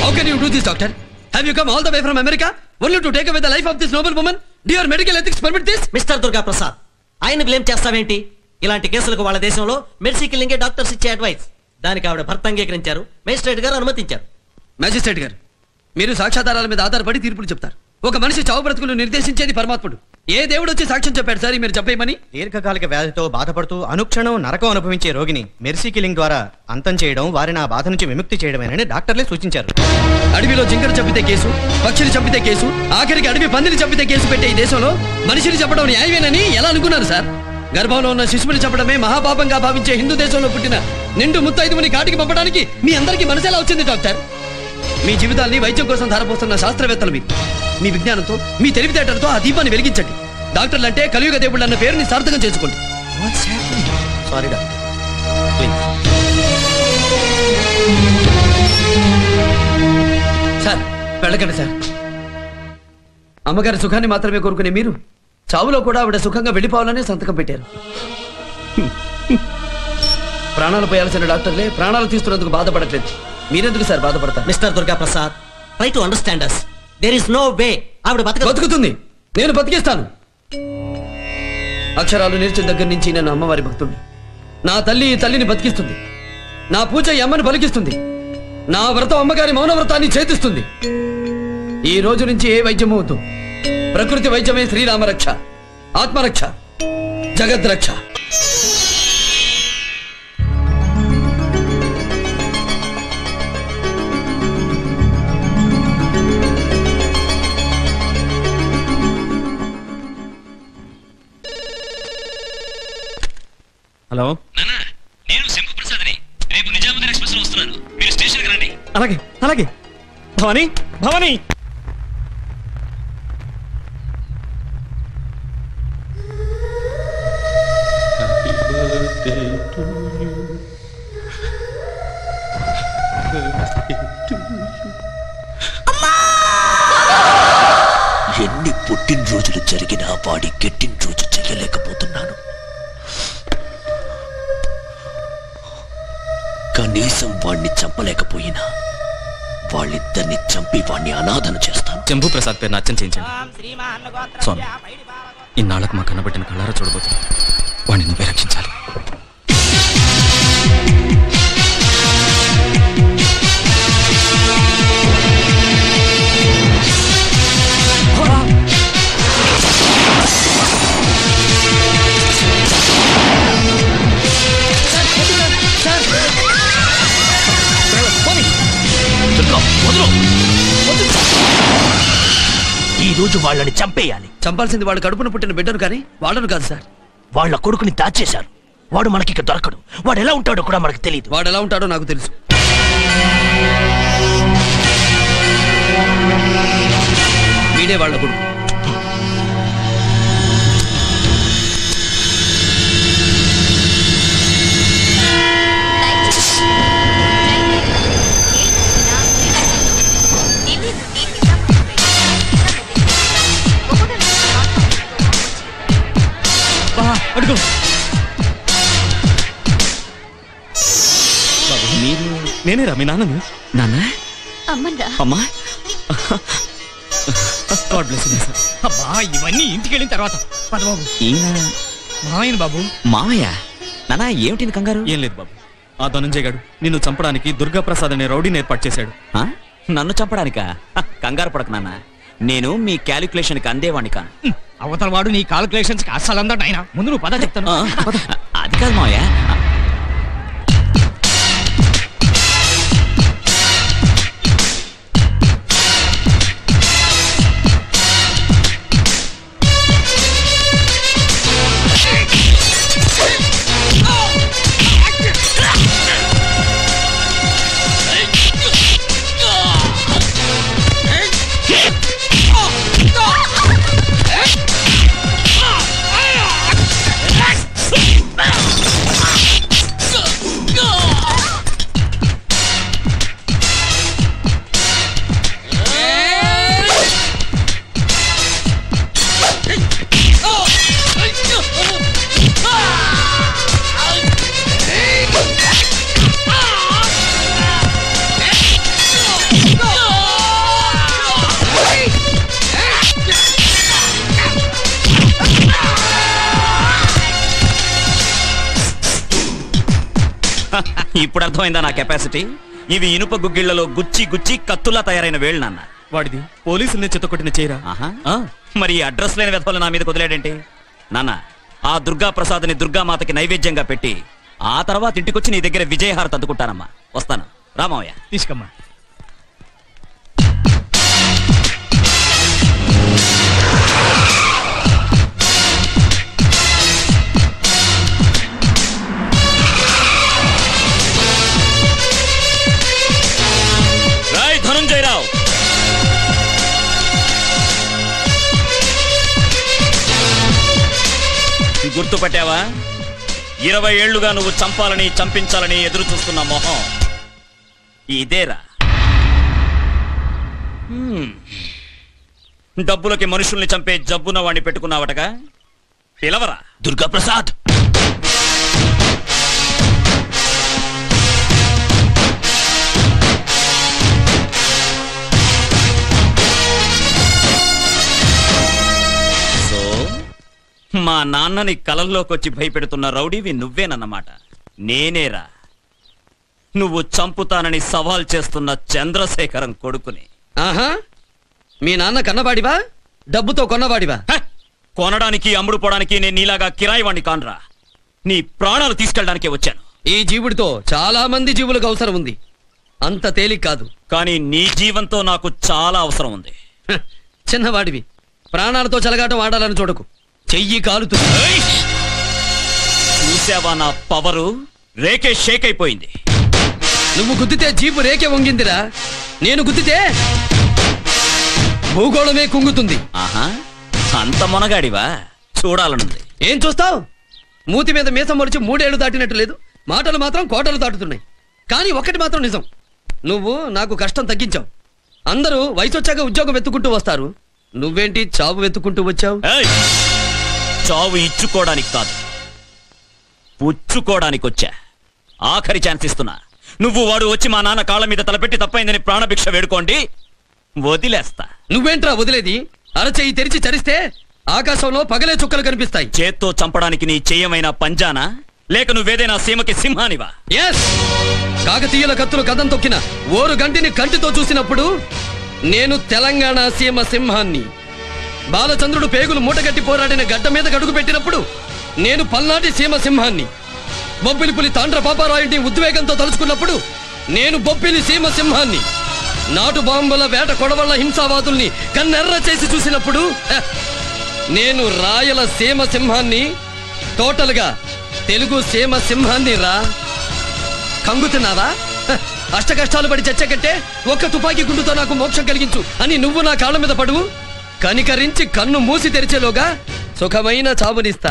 How can you do this, doctor? Have you come all the way from America only to take away the life of this noble woman? Do your medical ethics permit this? Mister Durga Prasad, ఆయన blame చేస్తావేంటి? ఇలాంటి కేసులకు వాళ్ళ దేశంలో mercy కిల్లింగే doctors ఇచ్చే advice. దానికి ఆవిడ భర్త అంగీకరించారు, మేజిస్ట్రేట్ గారు అనుమతించారు. మేజిస్ట్రేట్ గారు, మీరు సాక్ష్యాధారాల మీద ఆధారపడి తీర్పులు చెప్తారు. ఒక మనిషి చావు బ్రతుకులు నిర్దేశించేది పరమాత్ముడు. ఏ దేవుడు వచ్చి సాక్ష్యం చెప్పాడు సార్ మీరు చెప్పేయమని? దీర్ఘకాలిక వ్యాధితో బాధపడుతూ అనుక్షణం నరకం అనుభవించే రోగిని మెర్సీ కిల్లింగ్ ద్వారా అంతం చేయడం, వారిని ఆ బాధ నుంచి విముక్తి చేయడమేనని డాక్టర్లే సూచించారు. అడవిలో జింకను చంపితే కేసు, పక్షిని చంపితే కేసు, ఆఖరికి అడవి పందిని చంపితే కేసు పెట్టే ఈ దేశంలో మనిషిని చంపడం న్యాయమేనని ఎలా అనుకున్నారు సార్? గర్భంలో ఉన్న శిశువుని చంపడమే మహాపాపంగా భావించే హిందూ దేశంలో పుట్టిన నిండు ముత్తైదువుని కాటికి పంపడానికి మీ అందరికీ మనసు ఎలా వచ్చింది డాక్టర్? మీ జీవితాన్ని వైద్యం కోసం ధారపోస్తున్న శాస్త్రవేత్తలు మీరు. మీ విజ్ఞానంతో, మీ తెలివితేటలతో ఆ దీపాన్ని వెలిగించండి. డాక్టర్లు అంటే కలియుగ దేవుళ్ళు అన్న పేరుని సార్థకం చేసుకోండి. Sorry doctor, please. సార్ వెళ్ళకండి సార్. అమ్మగారి సుఖాన్ని మాత్రమే కోరుకునే మీరు చావులో కూడా ఆవిడ సుఖంగా వెళ్ళిపోవాలని సంతకం పెట్టారు. ప్రాణాలు పోయాల్సిన డాక్టర్లే ప్రాణాలు తీస్తున్నందుకు బాధపడట్లేదు. మీరెందుకు సార్ బాధపడతారు? Mister Durga Prasad, try to understand us. There is no way. ఆవిడ బతుకుతుంది, నేను బతికిస్తాను. అక్షరాలు నేర్చిన దగ్గర నుంచి నేను అమ్మవారి భక్తుడిని. నా తల్లి ఈ తల్లిని బతికిస్తుంది. నా పూజ ఈ అమ్మని పలికిస్తుంది. నా వ్రతం అమ్మగారి మౌన వ్రతాన్ని చేతిస్తుంది. ఈ రోజు నుంచి ఏ వైద్యమూ వద్దు. ప్రకృతి వైద్యమే శ్రీరామరక్ష, ఆత్మరక్ష, జగద్రక్ష. హలో నాన్న, నేను శంభు ప్రసాద్ని. రేపు నిజాముద్దీన్ ఎక్స్ప్రెస్ లో వస్తున్నాను. మీరు స్టేషన్కి రండి. అలాగే అలాగే. భవానీ భవానీ, ఎన్ని పుట్టినరోజులు జరిగినా వాడి గెట్టినరోజు చెయ్యలేకపోతున్నాను. కనీసం వాణ్ణి చంపలేకపోయినా వాళ్ళిద్దరిని చంపి వాణ్ణి అనాథను చేస్తాను. శంభు ప్రసాద్ పేరు అర్చన చేయించండి. స్వామి, ఇన్నాళ్లకు మా కన్నబట్టిన కళ్ళారా చూడబోతున్నా. వాడిని నువ్వే రక్షించాలి. ఈ రోజు వాళ్ళని చంపేయాలి. చంపాల్సింది వాడు కడుపున పుట్టిన బిడ్డను కానీ వాళ్ళను కాదు సార్. వాళ్ళ కొడుకుని దాచేశారు. వాడు మనకి దొరకడు. వాడు ఎలా ఉంటాడో కూడా మనకు తెలియదు. వాడు ఎలా ఉంటాడో నాకు తెలుసు. వీడే వాళ్ళ కొడుకు. అడుగు. నేనేరా మీ నాన్నని. నాన్న, అమ్మా, గాడ్ బ్లెస్ యు సార్. అబ్బా, ఇవన్నీ ఇంటికి వెళ్ళిన తర్వాత పద బాబు. ఈయన మాయన్ బాబు. మామయ్య. నాన్న ఏమిటి కంగారు? ఏం లేదు బాబు, ఆ ధనంజయ్ గాడు నిన్ను చంపడానికి దుర్గా ప్రసాద్ అనే రౌడీని ఏర్పాటు చేశాడు. నన్ను చంపడానికా? కంగారు పడకు నాన్న, నేను మీ క్యాలిక్యులేషన్ కి అందేవాణ్ణి కాను. అవతల వాడు నీ కాలిక్యులేషన్స్ కి అస్సలు అందడు. ఆయన ముందు నువ్వు పద చెప్తాను. అది కాదు మావయ్య. ఇప్పుడు అర్థమైందా నా కెపాసిటీ? ఇవి ఇనుప గుగ్గిళ్లలో గుచ్చి గుచ్చి కత్తులా తయారైన వేళ్ళు నాన్న. వాడిది పోలీసుల్ని చిత్తకొట్టిన చీర. ఆహా. మరి ఈ అడ్రస్ లేని వెధవలు నా మీద వదిలేడేంటి? నాన్న, ఆ దుర్గా ప్రసాద్ని దుర్గామాతకి నైవేద్యంగా పెట్టి ఆ తర్వాత ఇంటికొచ్చి నీ దగ్గర విజయహారతి అందుకుంటానమ్మా. వస్తాను రామయ్య. తీసుకమ్మా. రాయ్ ధనుంజయరావు, గుర్తుపట్టావా? 20 ఏళ్లుగా నువ్వు చంపాలని చంపించాలని ఎదురు చూస్తున్న మొహం ఇదేరా. డబ్బులకి మనుషుల్ని చంపే జబ్బున వాణ్ణి పెట్టుకున్నావటగా. పిలవరా. దుర్గా ప్రసాద్. సో మా నాన్నని కలల్లోకొచ్చి భయపెడుతున్న రౌడీవి నువ్వేనన్నమాట. నేనేరా, నువ్వు చంపుతానని సవాల్ చేస్తున్న చంద్రశేఖరం కొడుకుని. ఆహా, మీ నాన్న కన్నవాడివా డబ్బుతో కొన్నవాడివా? హ! కొనడానికి అమ్ముడు పోవడానికి నేను నీలాగా కిరాయి వాణ్ణి కానరా. నీ ప్రాణాలు తీసుకెళ్ళడానికే వచ్చాను. ఈ జీవుడితో చాలా మంది జీవులకు అవసరం ఉంది, అంత తేలిక కాదు. కానీ నీ జీవంతో నాకు చాలా అవసరం ఉంది. హ, చిన్నవాడివి, ప్రాణాలతో చెలగాటం ఆడాలని చూడకు, చెయ్యి కాలుతుంది. ఏయ్! చూసావా నా పవరు? రేకే షేక్ అయిపోయింది. నువ్వు గుద్దితే జీపు రేకే వంగిందిరా, నేను గుద్దితే భూగోళమే కుంగుతుంది. ఆహా, అంత మొనగాడివా? చూడాలనుంది. ఏం చూస్తావు? మూతి మీద మీసం మొలిచి 3 ఏళ్లు దాటినట్టు లేదు, మాటలు మాత్రం కోటలు దాటుతున్నాయి. కానీ ఒక్కటి మాత్రం నిజం, నువ్వు నాకు కష్టం తగ్గించావు. అందరూ వయసు వచ్చాక ఉద్యోగం వెతుక్కుంటూ వస్తారు, నువ్వేంటి చావు వెతుక్కుంటూ వచ్చావు? ఏయ్! చావు ఇచ్చుకోవడానికి కాదు, పుచ్చుకోవడానికి వచ్చా. ఆఖరి ఛాన్స్ ఇస్తున్నా. నువ్వు వాడు వచ్చి మా నాన్న కాళ్ళ మీద తలపెట్టి తప్పైందని ప్రాణభిక్ష వేడుకోండి, వదిలేస్తా. నువ్వేంట్రా వదిలేది? అరచెయ్యి తెరిచి చరిస్తే ఆకాశంలో పగలే చుక్కలు కనిపిస్తాయి. చేత్తో చంపడానికి నీ చెయ్యమైన పంజానా, లేక నువ్వేదైనా సీమకి సింహానివా? ఎస్, కాకతీయుల కత్తులు కథం తొక్కిన ఓరు గంటిని కంటితో చూసినప్పుడు నేను తెలంగాణ సీమ సింహాన్ని. బాలచంద్రుడు పేగులు మూటగట్టి పోరాడిన గడ్డ మీద గడుగు పెట్టినప్పుడు నేను పల్నాటి సీమ సింహాన్ని. బొబ్బిలి పులి తాండ్ర పాపారాయుడిని ఉద్వేగంతో తలుచుకున్నప్పుడు నేను బొబ్బిలి సీమ సింహాన్ని. నాటు బాంబుల వేట కొడవళ్ల హింసావాదుల్ని కన్నెర్ర చేసి చూసినప్పుడు నేను రాయల సీమ సింహాన్ని. టోటల్గా తెలుగు సీమ సింహాన్ని రా. కంగుతున్నావా? అష్ట కష్టాలు పడి చచ్చకంటే ఒక్క తుపాకీ గుండుతో నాకు మోక్షం కలిగించు అని నువ్వు నా కాళ్ళ మీద పడువు. కనికరించి కన్ను మూసి తెరిచేలోగా సుఖమైన చావునిస్తా.